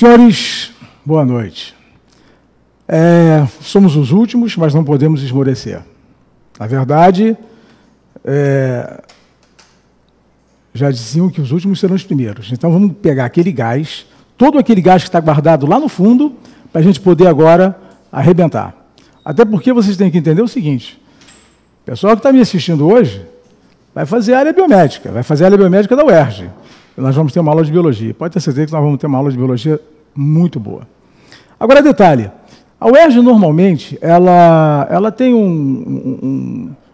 Senhores, boa noite. Somos os últimos, mas não podemos esmorecer. Na verdade, já diziam que os últimos serão os primeiros. Então vamos pegar aquele gás, todo aquele gás que está guardado lá no fundo, para a gente poder agora arrebentar. Até porque vocês têm que entender o seguinte: o pessoal que está me assistindo hoje vai fazer a área biomédica, vai fazer a área biomédica da UERJ. Nós vamos ter uma aula de biologia. Pode ter certeza que nós vamos ter uma aula de biologia muito boa. Agora, detalhe: a UERJ, normalmente, ela tem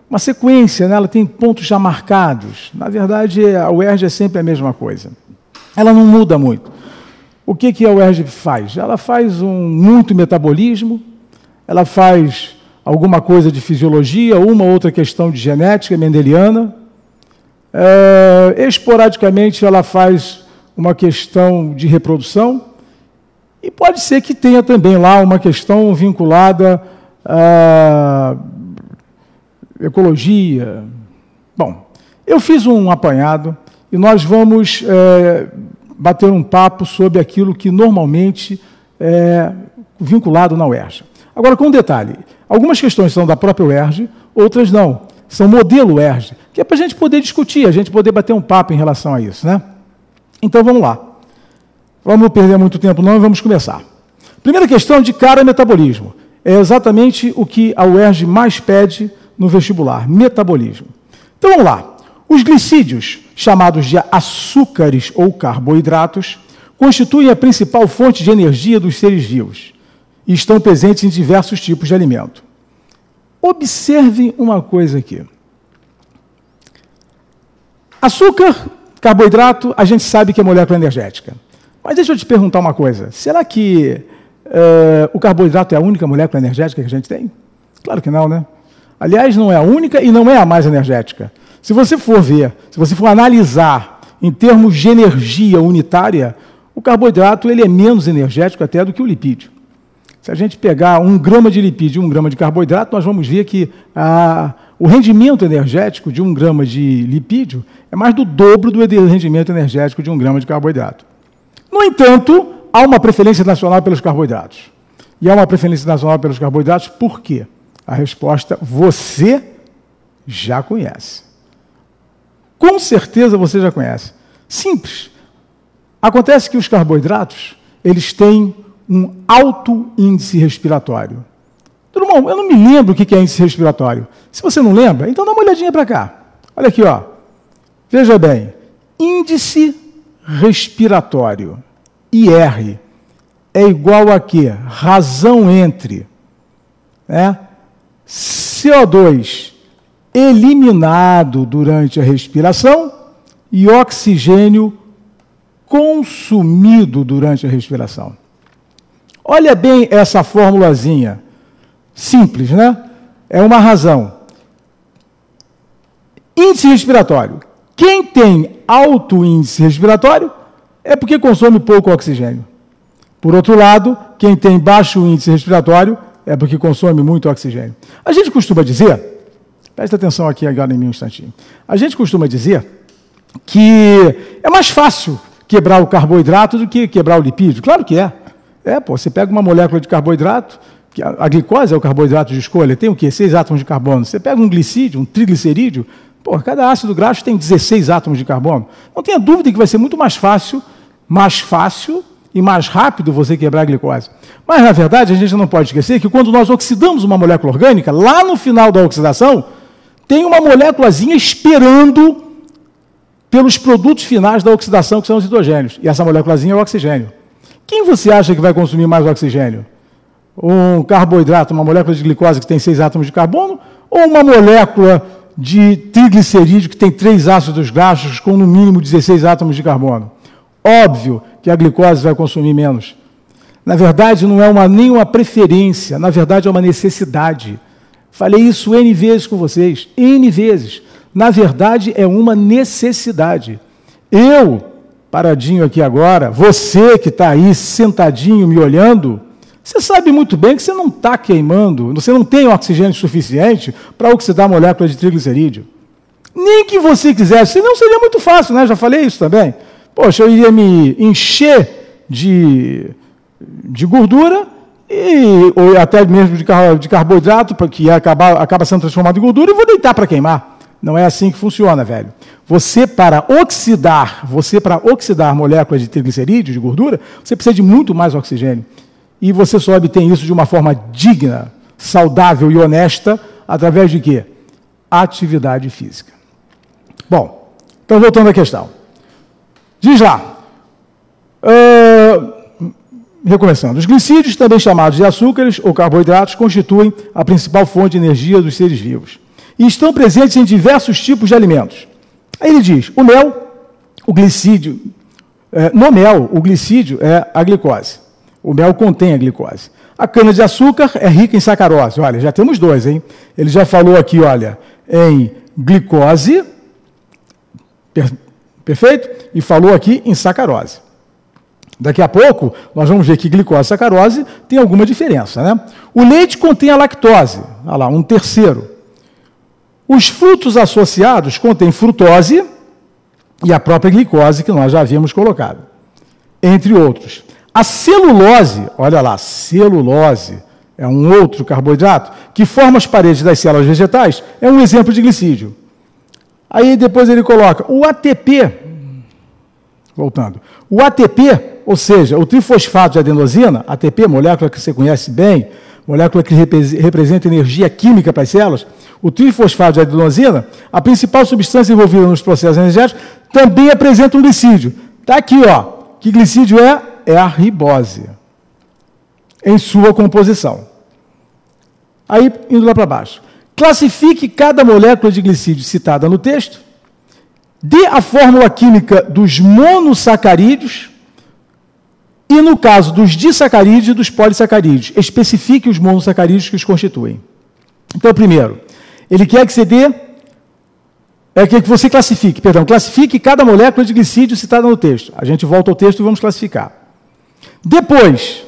uma sequência, né? Ela tem pontos já marcados. Na verdade, a UERJ é sempre a mesma coisa. Ela não muda muito. O que a UERJ faz? Ela faz muito metabolismo, ela faz alguma coisa de fisiologia, uma ou outra questão de genética mendeliana. Esporadicamente, ela faz uma questão de reprodução. E pode ser que tenha também lá uma questão vinculada à ecologia. Bom, eu fiz um apanhado e nós vamos bater um papo sobre aquilo que normalmente é vinculado na UERJ. Agora, com um detalhe: algumas questões são da própria UERJ, outras não. São modelo UERJ, que é para a gente poder discutir, a gente poder bater um papo em relação a isso, né? Então, vamos lá. Vamos perder muito tempo não e vamos começar. Primeira questão, de cara, metabolismo. É exatamente o que a UERJ mais pede no vestibular, metabolismo. Então, vamos lá. Os glicídios, chamados de açúcares ou carboidratos, constituem a principal fonte de energia dos seres vivos e estão presentes em diversos tipos de alimento. Observe uma coisa aqui. Açúcar, carboidrato, a gente sabe que é molécula energética. Mas deixa eu te perguntar uma coisa. Será que o carboidrato é a única molécula energética que a gente tem? Claro que não, né? Aliás, não é a única e não é a mais energética. Se você for ver, se você for analisar em termos de energia unitária, o carboidrato ele é menos energético até do que o lipídio. Se a gente pegar 1 grama de lipídio e 1 grama de carboidrato, nós vamos ver que o rendimento energético de 1 grama de lipídio é mais do dobro do rendimento energético de 1 grama de carboidrato. No entanto, há uma preferência nacional pelos carboidratos. E há uma preferência nacional pelos carboidratos por quê? A resposta você já conhece. Com certeza você já conhece. Simples. Acontece que os carboidratos, eles têm um alto índice respiratório. Drummond, eu não me lembro o que é índice respiratório. Se você não lembra, então dá uma olhadinha para cá. Olha aqui, ó. Veja bem. Índice respiratório, IR, é igual a quê? Razão entre CO2 eliminado durante a respiração e oxigênio consumido durante a respiração. Olha bem essa formulazinha. Simples, né? É uma razão. Índice respiratório. Quem tem alto índice respiratório é porque consome pouco oxigênio. Por outro lado, quem tem baixo índice respiratório é porque consome muito oxigênio. A gente costuma dizer, presta atenção aqui agora em mim um instantinho, a gente costuma dizer que é mais fácil quebrar o carboidrato do que quebrar o lipídio. Claro que é. Você pega uma molécula de carboidrato, que a glicose é o carboidrato de escolha, tem o quê? 6 átomos de carbono. Você pega um glicídio, um triglicerídeo, cada ácido graxo tem 16 átomos de carbono. Não tenha dúvida que vai ser muito mais fácil e mais rápido você quebrar a glicose. Mas, na verdade, a gente não pode esquecer que quando nós oxidamos uma molécula orgânica, lá no final da oxidação, tem uma moléculazinha esperando pelos produtos finais da oxidação, que são os hidrogênios. E essa moléculazinha é o oxigênio. Quem você acha que vai consumir mais oxigênio? Um carboidrato, uma molécula de glicose que tem 6 átomos de carbono, ou uma molécula de triglicerídeo que tem 3 ácidos graxos com no mínimo 16 átomos de carbono? Óbvio que a glicose vai consumir menos. Na verdade, não é nem uma preferência, na verdade é uma necessidade. Falei isso N vezes com vocês, N vezes. Na verdade, é uma necessidade. Eu, paradinho aqui agora, você que está aí sentadinho me olhando, você sabe muito bem que você não está queimando, você não tem oxigênio suficiente para oxidar a molécula de triglicerídeo. Nem que você quisesse, senão seria muito fácil, né? Já falei isso também. Poxa, eu iria me encher de de gordura, ou até mesmo de carboidrato, que acaba sendo transformado em gordura, e vou deitar para queimar. Não é assim que funciona, velho. Você, para oxidar moléculas de triglicerídeos, de gordura, você precisa de muito mais oxigênio. E você só obtém isso de uma forma digna, saudável e honesta, através de quê? Atividade física. Bom, então voltando à questão. Diz lá, recomeçando, os glicídios, também chamados de açúcares ou carboidratos, constituem a principal fonte de energia dos seres vivos e estão presentes em diversos tipos de alimentos. Aí ele diz, o mel, o glicídio, no mel, o glicídio é a glicose. O mel contém a glicose. A cana-de-açúcar é rica em sacarose. Olha, já temos dois, hein? Ele já falou aqui, olha, em glicose, perfeito? E falou aqui em sacarose. Daqui a pouco, nós vamos ver que glicose e sacarose tem alguma diferença, né? O leite contém a lactose, olha lá, um terceiro. Os frutos associados contêm frutose e a própria glicose, que nós já havíamos colocado, entre outros. A celulose, olha lá, celulose é um outro carboidrato que forma as paredes das células vegetais, é um exemplo de glicídio. Aí depois ele coloca o ATP, voltando, o ATP, ou seja, o trifosfato de adenosina, ATP, molécula que você conhece bem, molécula que representa energia química para as células, o trifosfato de adenosina, a principal substância envolvida nos processos energéticos, também apresenta um glicídio. Está aqui, ó. Que glicídio é? É a ribose, em sua composição. Aí, indo lá para baixo. Classifique cada molécula de glicídio citada no texto, dê a fórmula química dos monossacarídeos e, no caso dos disacarídeos e dos polissacarídeos, especifique os monossacarídeos que os constituem. Então, primeiro, ele quer que você que você classifique cada molécula de glicídio citada no texto. A gente volta ao texto e vamos classificar. Depois,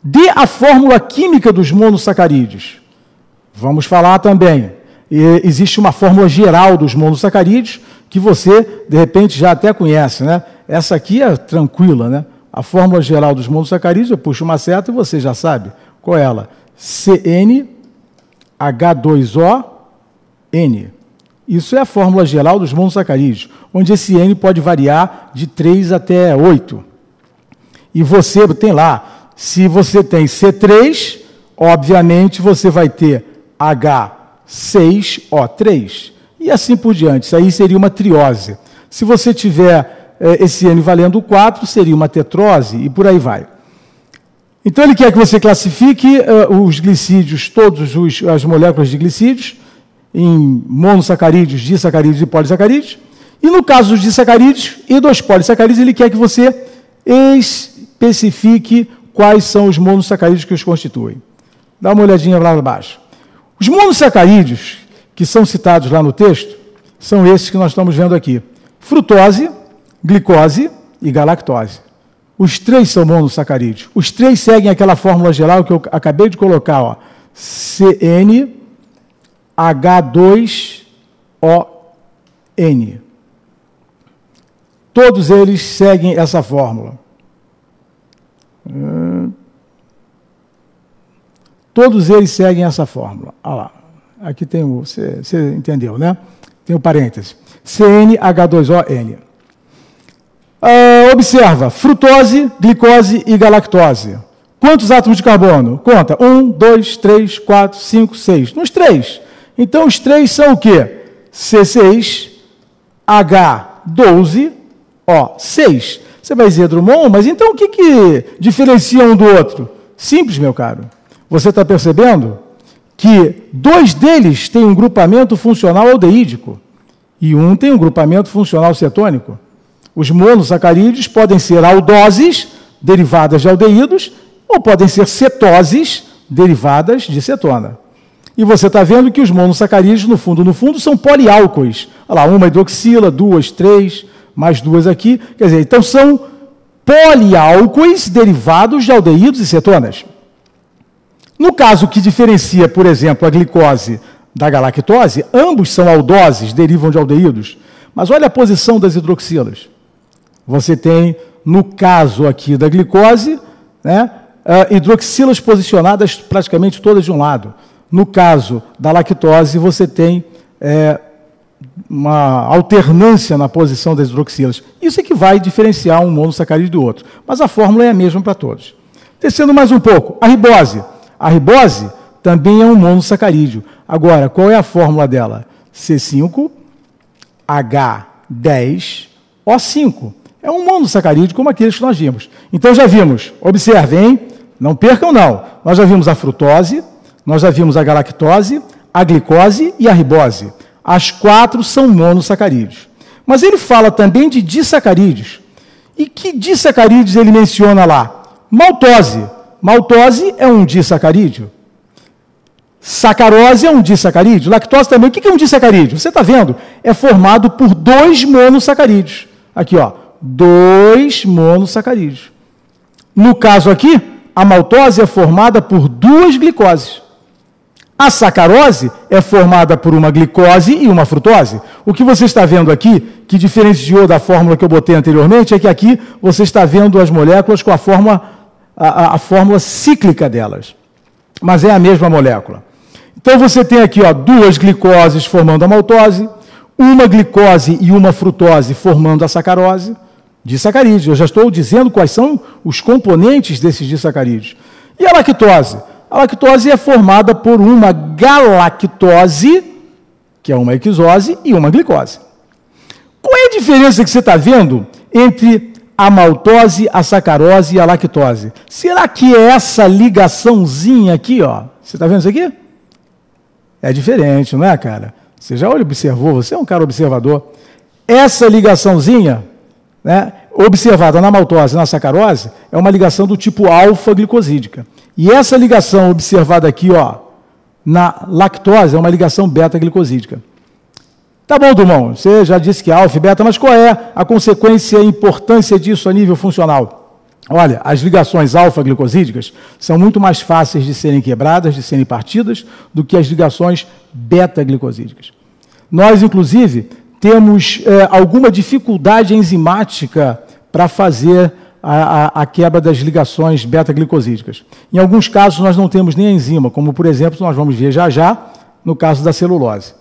dê a fórmula química dos monossacarídeos. Vamos falar também. Existe uma fórmula geral dos monossacarídeos que você, de repente, já até conhece, né? Essa aqui é tranquila, né? A fórmula geral dos monossacarídeos, eu puxo uma seta e você já sabe qual é ela. CnH2ON. Isso é a fórmula geral dos monossacarídeos, onde esse N pode variar de 3 até 8. E você tem lá, se você tem C3, obviamente você vai ter H6O3, e assim por diante. Isso aí seria uma triose. Se você tiver esse N valendo 4, seria uma tetrose, e por aí vai. Então ele quer que você classifique os glicídios, as moléculas de glicídios, em monossacarídeos, disacarídeos e polissacarídeos. E no caso dos disacarídeos e dos polissacarídeos, ele quer que você especifique quais são os monossacarídeos que os constituem. Dá uma olhadinha lá abaixo. Os monossacarídeos que são citados lá no texto são esses que nós estamos vendo aqui. Frutose, glicose e galactose. Os três são monossacarídeos. Os três seguem aquela fórmula geral que eu acabei de colocar, ó. CnH2ON. Todos eles seguem essa fórmula. Todos eles seguem essa fórmula. Olha lá. Aqui tem o... Você entendeu, né? Tem o parêntese. CnH2ON. Observa. Frutose, glicose e galactose. Quantos átomos de carbono? Conta. 1, 2, 3, 4, 5, 6. Nos 3. Então, os 3 são o quê? C6H12O6. Você vai dizer, Drummond, mas então o que diferencia um do outro? Simples, meu caro. Você está percebendo que 2 deles têm um grupamento funcional aldeídico e um tem um grupamento funcional cetônico. Os monossacarídeos podem ser aldoses, derivadas de aldeídos, ou podem ser cetoses, derivadas de cetona. E você está vendo que os monossacarídeos, no fundo, são poliálcoois. Olha lá, uma hidroxila, 2, 3, mais 2 aqui. Quer dizer, então são poliálcoois derivados de aldeídos e cetonas. No caso que diferencia, por exemplo, a glicose da galactose, ambos são aldoses, derivam de aldeídos. Mas olha a posição das hidroxilas. Você tem, no caso aqui da glicose, né, hidroxilas posicionadas praticamente todas de um lado. No caso da lactose, você tem uma alternância na posição das hidroxilas. Isso é que vai diferenciar um monossacarídeo do outro. Mas a fórmula é a mesma para todos. Descendo mais um pouco, a ribose. A ribose também é um monossacarídeo. Agora, qual é a fórmula dela? C5H10O5. É um monossacarídeo como aqueles que nós vimos. Então já vimos, observem, hein? Não percam não. Nós já vimos a frutose, nós já vimos a galactose, a glicose e a ribose. As 4 são monossacarídeos. Mas ele fala também de disacarídeos. E que disacarídeos ele menciona lá? Maltose. Maltose é um disacarídeo. Sacarose é um disacarídeo. Lactose também. O que é um disacarídeo? Você está vendo? É formado por 2 monossacarídeos. Aqui, ó, 2 monossacarídeos. No caso aqui, a maltose é formada por 2 glicoses. A sacarose é formada por uma glicose e uma frutose. O que você está vendo aqui, que diferenciou da fórmula que eu botei anteriormente, é que aqui você está vendo as moléculas com a fórmula cíclica delas. Mas é a mesma molécula. Então você tem aqui 2 glicoses formando a maltose, uma glicose e uma frutose formando a sacarose, disacarídeos. Eu já estou dizendo quais são os componentes desses disacarídeos. E a lactose? A lactose é formada por uma galactose, que é uma hexose, e uma glicose. Qual é a diferença que você está vendo entre a maltose, a sacarose e a lactose? Será que é essa ligaçãozinha aqui, ó? Você está vendo isso aqui? É diferente, não é, cara? Você já observou, você é um cara observador. Essa ligaçãozinha, né, observada na maltose e na sacarose, é uma ligação do tipo alfa-glicosídica. E essa ligação observada aqui, ó, na lactose, é uma ligação beta-glicosídica. Tá bom, Dumont, você já disse que é alfa e beta, mas qual é a consequência e a importância disso a nível funcional? Olha, as ligações alfa-glicosídicas são muito mais fáceis de serem quebradas, de serem partidas, do que as ligações beta-glicosídicas. Nós, inclusive, temos alguma dificuldade enzimática para fazer a quebra das ligações beta-glicosídicas. Em alguns casos, nós não temos nem a enzima, como, por exemplo, nós vamos ver já já, no caso da celulose.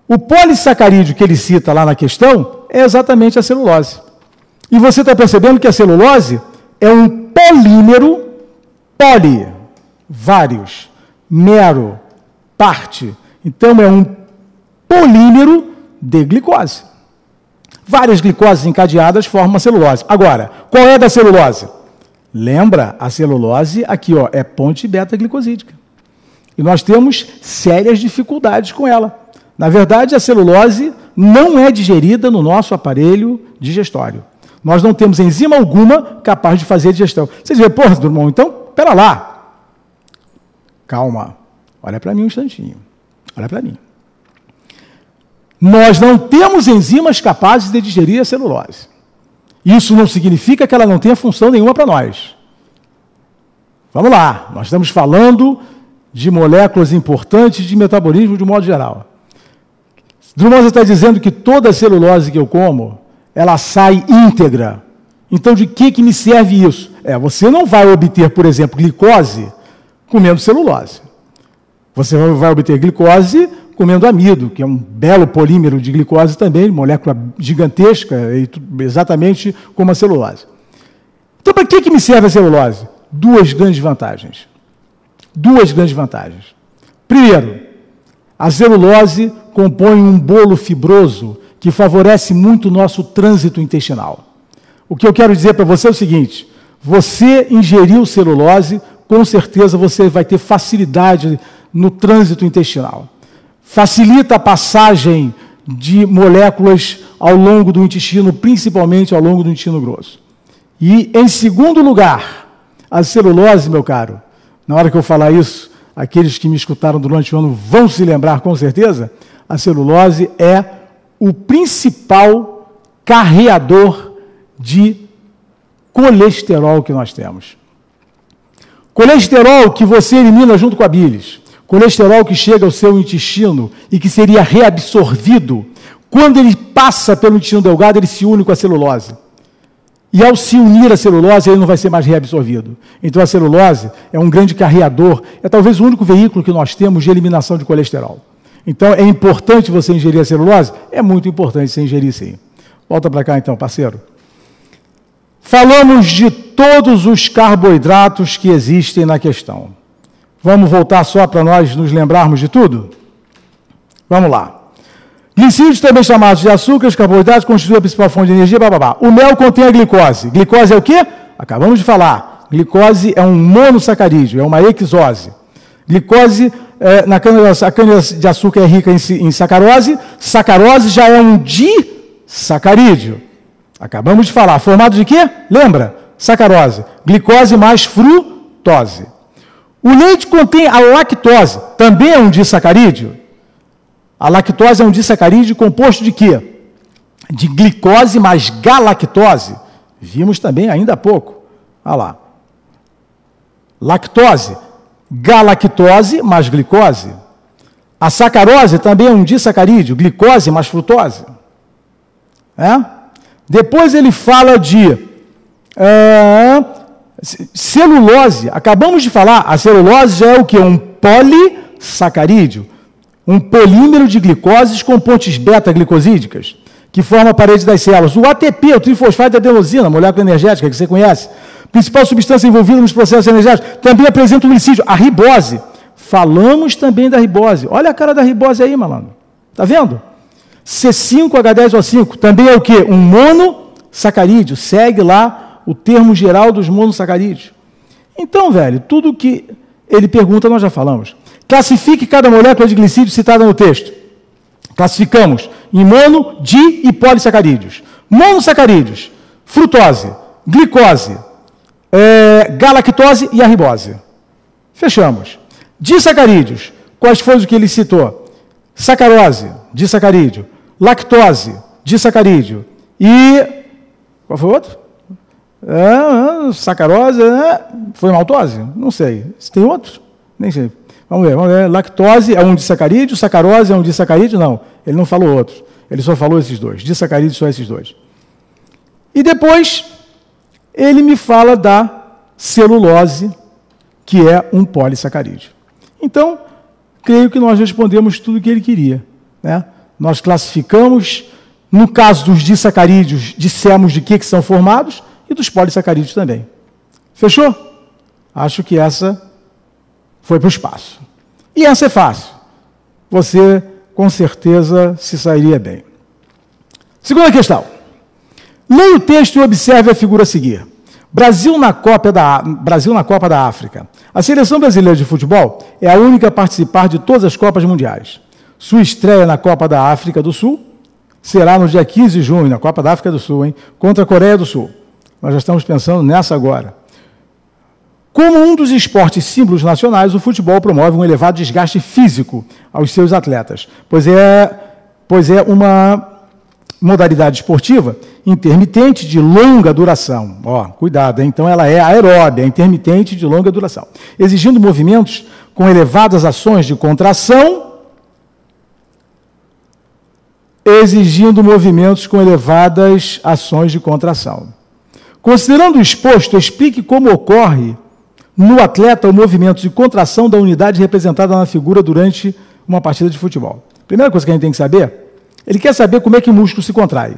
O polissacarídeo que ele cita lá na questão é exatamente a celulose. E você está percebendo que a celulose é um polímero, poli, vários, mero, parte. Então, é um polímero de glicose. Várias glicoses encadeadas formam a celulose. Agora, qual é da celulose? Lembra, a celulose aqui, ó, é ponte beta-glicosídica. E nós temos sérias dificuldades com ela. Na verdade, a celulose não é digerida no nosso aparelho digestório. Nós não temos enzima alguma capaz de fazer a digestão. Você diz, porra, Dumont, então, pera lá. Calma. Olha para mim um instantinho. Olha para mim. Nós não temos enzimas capazes de digerir a celulose. Isso não significa que ela não tenha função nenhuma para nós. Vamos lá. Nós estamos falando de moléculas importantes de metabolismo de modo geral. Dumont, você está dizendo que toda a celulose que eu como, ela sai íntegra. Então, de que me serve isso? Você não vai obter, por exemplo, glicose comendo celulose. Você vai obter glicose comendo amido, que é um belo polímero de glicose também, molécula gigantesca, exatamente como a celulose. Então, para que me serve a celulose? 2 grandes vantagens. 2 grandes vantagens. Primeiro, a celulose compõe um bolo fibroso que favorece muito o nosso trânsito intestinal. O que eu quero dizer para você é o seguinte: você ingeriu celulose, com certeza você vai ter facilidade no trânsito intestinal. Facilita a passagem de moléculas ao longo do intestino, principalmente ao longo do intestino grosso. E, em segundo lugar, a celulose, meu caro, na hora que eu falar isso, aqueles que me escutaram durante o ano vão se lembrar com certeza, a celulose é o principal carreador de colesterol que nós temos. Colesterol que você elimina junto com a bilis. Colesterol que chega ao seu intestino e que seria reabsorvido, quando ele passa pelo intestino delgado, ele se une com a celulose. e ao se unir à celulose, ele não vai ser mais reabsorvido. Então, a celulose é um grande carreador, é talvez o único veículo que nós temos de eliminação de colesterol. Então, é importante você ingerir a celulose? É muito importante você ingerir, sim. Volta para cá, então, parceiro. Falamos de todos os carboidratos que existem na questão. Vamos voltar só para nós nos lembrarmos de tudo? Vamos lá. Glicídios, também chamados de açúcares, carboidratos, constituem a principal fonte de energia, blá. O mel contém a glicose. Glicose é o quê? Acabamos de falar. Glicose é um monossacarídeo, é uma hexose. Glicose, a cana de açúcar é rica em sacarose. Sacarose já é um disacarídeo. Acabamos de falar. Formado de quê? Lembra? Sacarose. Glicose mais frutose. O leite contém a lactose. Também é um disacarídeo. A lactose é um disacarídeo composto de quê? De glicose mais galactose. Vimos também ainda há pouco. Olha lá. Lactose, galactose mais glicose. A sacarose também é um disacarídeo, glicose mais frutose. Depois ele fala de celulose. Acabamos de falar, a celulose já é o quê? Um polissacarídeo. Um polímero de glicoses com pontes beta-glicosídicas, que forma a parede das células. O ATP, o trifosfato de adenosina, molécula energética, que você conhece, principal substância envolvida nos processos energéticos, também apresenta um glicídio, a ribose. Falamos também da ribose. Olha a cara da ribose aí, malandro. Está vendo? C5H10O5, também é o quê? Um monossacarídeo. Segue lá o termo geral dos monossacarídeos. Então, velho, tudo que ele pergunta nós já falamos. Classifique cada molécula de glicídio citada no texto. Classificamos em mono, di e polissacarídeos. Monossacarídeos, frutose, glicose, galactose e a ribose. Fechamos. Disacarídeos, quais foram os que ele citou? Sacarose, disacarídeo. Lactose, disacarídeo. E qual foi o outro? Sacarose, foi maltose? Não sei. Se tem outro? Nem sei. Vamos ver. Lactose é um disacarídeo, sacarose é um disacarídeo? Não, ele não falou outros. Ele só falou esses dois. Disacarídeos são esses dois. E depois, ele me fala da celulose, que é um polissacarídeo. Então, creio que nós respondemos tudo o que ele queria. Nós classificamos, no caso dos disacarídeos, dissemos de que são formados, e dos polissacarídeos também. Fechou? Acho que essa foi para o espaço. E essa é fácil. Você, com certeza, se sairia bem. Segunda questão. Leia o texto e observe a figura a seguir. Brasil na Copa da África. A seleção brasileira de futebol é a única a participar de todas as Copas Mundiais. Sua estreia na Copa da África do Sul será no dia 15 de junho, na Copa da África do Sul, contra a Coreia do Sul. Nós já estamos pensando nessa agora. Como um dos esportes símbolos nacionais, o futebol promove um elevado desgaste físico aos seus atletas, pois é uma modalidade esportiva intermitente de longa duração. Cuidado, então ela é aeróbia, intermitente de longa duração, exigindo movimentos com elevadas ações de contração, Considerando o exposto, explique como ocorre no atleta o movimento de contração da unidade representada na figura durante uma partida de futebol. Primeira coisa que a gente tem que saber, ele quer saber como é que o músculo se contrai.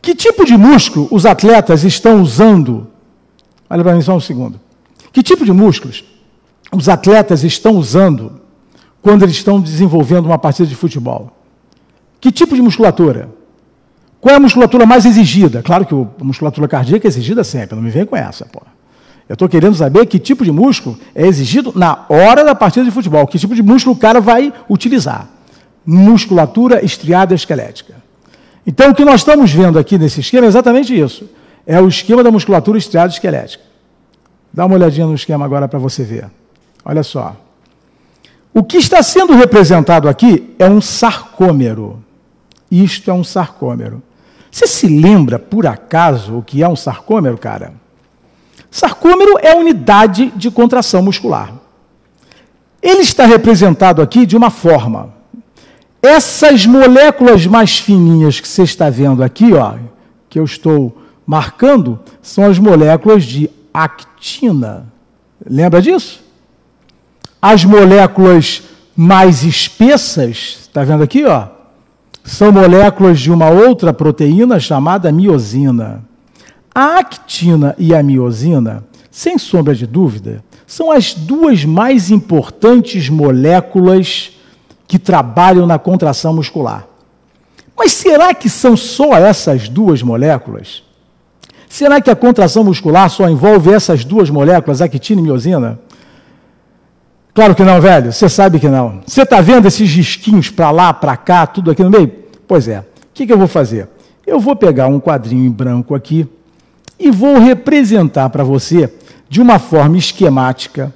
Que tipo de músculo os atletas estão usando? Olha para mim só um segundo. Que tipo de músculos os atletas estão usando quando eles estão desenvolvendo uma partida de futebol? Que tipo de musculatura? Qual é a musculatura mais exigida? Claro que a musculatura cardíaca é exigida sempre, não me vem com essa, pô. Eu estou querendo saber que tipo de músculo é exigido na hora da partida de futebol. Que tipo de músculo o cara vai utilizar? Musculatura estriada esquelética. Então, o que nós estamos vendo aqui nesse esquema é exatamente isso. É o esquema da musculatura estriada esquelética. Dá uma olhadinha no esquema agora para você ver. Olha só. O que está sendo representado aqui é um sarcômero. Isto é um sarcômero. Você se lembra, por acaso, o que é um sarcômero, cara? Sarcômero é a unidade de contração muscular. Ele está representado aqui de uma forma. Essas moléculas mais fininhas que você está vendo aqui, que eu estou marcando são as moléculas de actina. Lembra disso? As moléculas mais espessas, está vendo aqui, ó? São moléculas de uma outra proteína chamada miosina. A actina e a miosina, sem sombra de dúvida, são as duas mais importantes moléculas que trabalham na contração muscular. Mas será que são só essas duas moléculas? Será que a contração muscular só envolve essas duas moléculas, actina e miosina? Claro que não, velho. Você sabe que não. Você está vendo esses risquinhos para lá, para cá, tudo aqui no meio? Pois é. O que eu vou fazer? Eu vou pegar um quadrinho em branco aqui e vou representar para você, de uma forma esquemática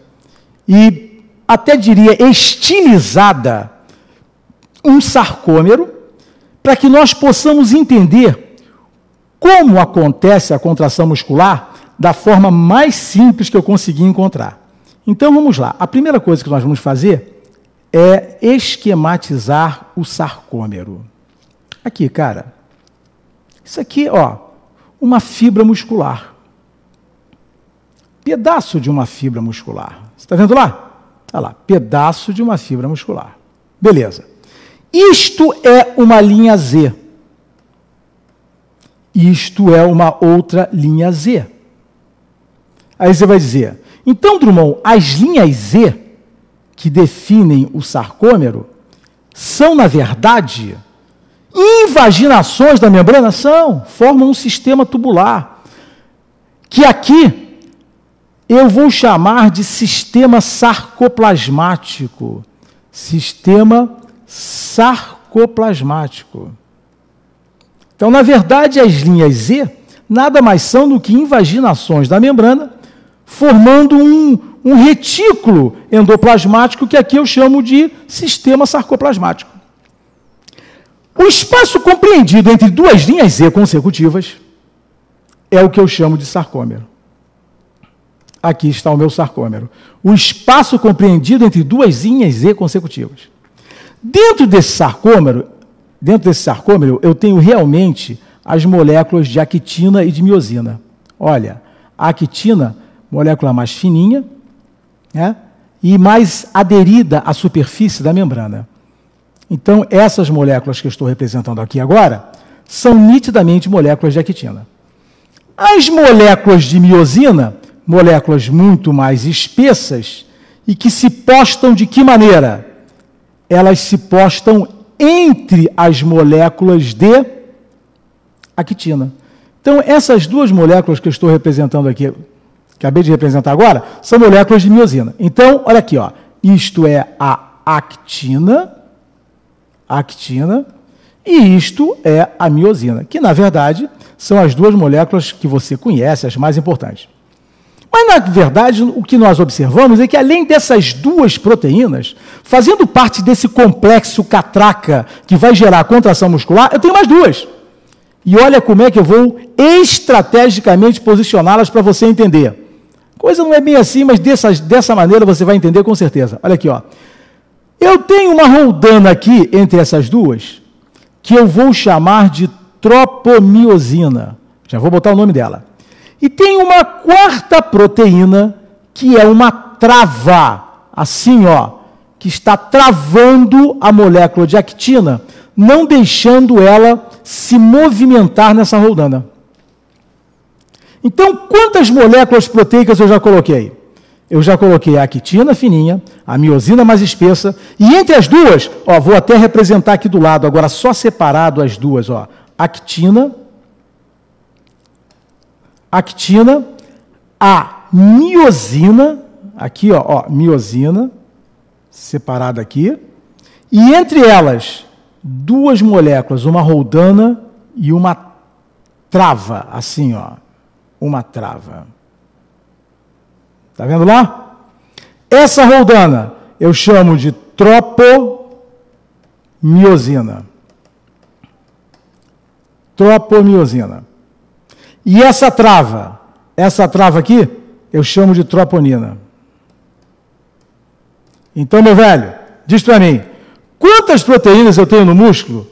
e até diria estilizada, um sarcômero, para que nós possamos entender como acontece a contração muscular da forma mais simples que eu consegui encontrar. Então, vamos lá. A primeira coisa que nós vamos fazer é esquematizar o sarcômero. Aqui, cara. Isso aqui, ó, uma fibra muscular. Pedaço de uma fibra muscular. Você está vendo lá? Olha lá, pedaço de uma fibra muscular. Beleza. Isto é uma linha Z. Isto é uma outra linha Z. Aí você vai dizer, então, Drummond, as linhas Z que definem o sarcômero são, na verdade, invaginações da membrana? São, formam um sistema tubular, que aqui eu vou chamar de sistema sarcoplasmático. Sistema sarcoplasmático. Então, na verdade, as linhas Z nada mais são do que invaginações da membrana, formando um retículo endoplasmático, que aqui eu chamo de sistema sarcoplasmático. O espaço compreendido entre duas linhas Z consecutivas é o que eu chamo de sarcômero. Aqui está o meu sarcômero. O espaço compreendido entre duas linhas Z consecutivas. Dentro desse sarcômero, eu tenho realmente as moléculas de actina e de miosina. Olha, a actina, molécula mais fininha, né, e mais aderida à superfície da membrana. Então, essas moléculas que eu estou representando aqui agora são nitidamente moléculas de actina. As moléculas de miosina, moléculas muito mais espessas e que se postam de que maneira? Elas se postam entre as moléculas de actina. Então, essas duas moléculas que eu estou representando aqui, acabei de representar agora, são moléculas de miosina. Então, olha aqui, ó, isto é a actina, e isto é a miosina, que, na verdade, são as duas moléculas que você conhece, as mais importantes. Mas, na verdade, o que nós observamos é que, além dessas duas proteínas, fazendo parte desse complexo catraca que vai gerar contração muscular, eu tenho mais duas. E olha como é que eu vou estrategicamente posicioná-las para você entender. Coisa não é bem assim, mas dessa maneira você vai entender com certeza. Olha aqui, ó. Eu tenho uma roldana aqui entre essas duas, que eu vou chamar de tropomiosina. Já vou botar o nome dela. E tem uma quarta proteína, que é uma trava, assim, ó, que está travando a molécula de actina, não deixando ela se movimentar nessa roldana. Então, quantas moléculas proteicas eu já coloquei? Eu já coloquei a actina fininha, a miosina mais espessa, e entre as duas, ó, vou até representar aqui do lado, agora só separado as duas, ó, actina, a miosina, aqui, ó, miosina, separada aqui, e entre elas, duas moléculas, uma roldana e uma trava, assim, ó, uma trava. Está vendo lá? Essa roldana eu chamo de tropomiosina. Tropomiosina. E essa trava aqui, eu chamo de troponina. Então, meu velho, diz para mim, quantas proteínas eu tenho no músculo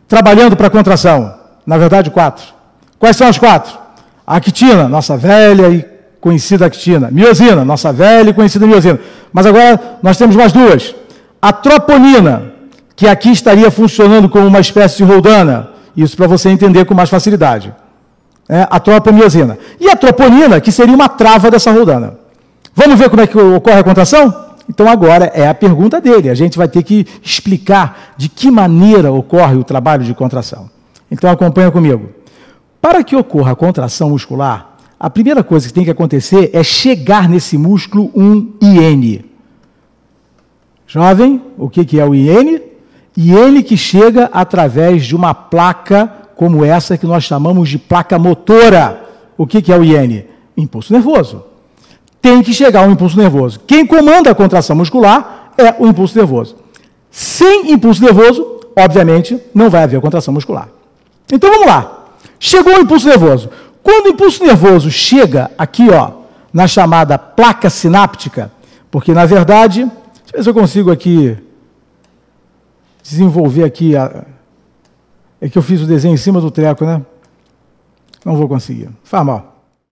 trabalhando para contração? Na verdade, 4. Quais são as 4? Actina, nossa velha e conhecida actina. Miosina, nossa velha e conhecida miosina. Mas agora nós temos mais duas. A troponina, que aqui estaria funcionando como uma espécie de roldana. Isso para você entender com mais facilidade. A tropomiosina. E a troponina, que seria uma trava dessa roldana. Vamos ver como é que ocorre a contração? Então agora é a pergunta dele. A gente vai ter que explicar de que maneira ocorre o trabalho de contração. Então acompanha comigo. Para que ocorra a contração muscular, a primeira coisa que tem que acontecer é chegar nesse músculo um IN. Jovem, o que é o IN? IN que chega através de uma placa como essa que nós chamamos de placa motora. O que é o IN? Impulso nervoso. Tem que chegar um impulso nervoso. Quem comanda a contração muscular é o impulso nervoso. Sem impulso nervoso, obviamente, não vai haver contração muscular. Então vamos lá. Chegou o impulso nervoso. Quando o impulso nervoso chega aqui, ó, na chamada placa sináptica, porque na verdade, deixa eu ver se eu consigo aqui desenvolver aqui, é que eu fiz o desenho em cima do treco, né? Não vou conseguir. Faz mal.